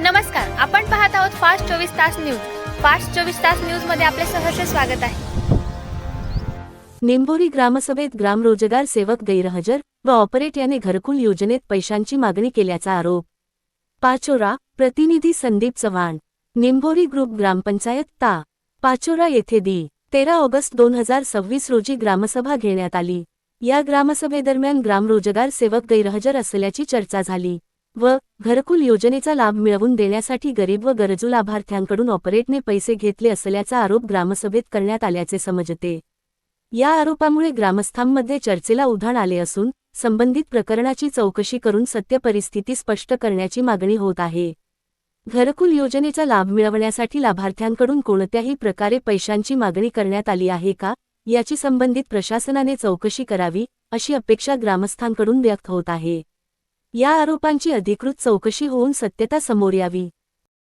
नमस्कार, आपण पाहत आहोत फास्ट 24 तास न्यूज. फास्ट 24 तास न्यूज मध्ये आपले सहर्ष स्वागत आहे. निंभोरी ग्रामसभेत ग्रामरोजगार सेवक गैरहजर व ऑपरेट याने घरकुल योजनेत पैशांची मागणी केल्याचा आरोप. पाचोरा, प्रतिनिधी संदीप चव्हाण. निंभोरी ग्रुप ग्रामपंचायत ता. पाचोरा येथे 13 ऑगस्ट 2026 रोजी ग्रामसभा घेण्यात आली. या ग्रामसभेदरम्यान ग्रामरोजगार सेवक गैरहजर असल्याची चर्चा झाली व घरकुल योजनेचा लाभ मिळवून देण्यासाठी गरीब व गरजू लाभार्थ्यांकडून ऑपरेटने पैसे घेतले असल्याचा आरोप ग्रामसभेत करण्यात आल्याचे समजते. या आरोपामुळे ग्रामस्थांमध्ये चर्चेला उधाण आले असून संबंधित प्रकरणाची चौकशी करून सत्य परिस्थिती स्पष्ट करण्याची मागणी होत आहे. घरकुल योजनेचा लाभ मिळवण्यासाठी लाभार्थ्यांकडून कोणत्याही प्रकारे पैशांची मागणी करण्यात आली आहे का, याची संबंधित प्रशासनाने चौकशी करावी, अशी अपेक्षा ग्रामस्थांकडून व्यक्त होत आहे. या आरोपांची अधिकृत चौकशी होऊन सत्यता समोर यावी.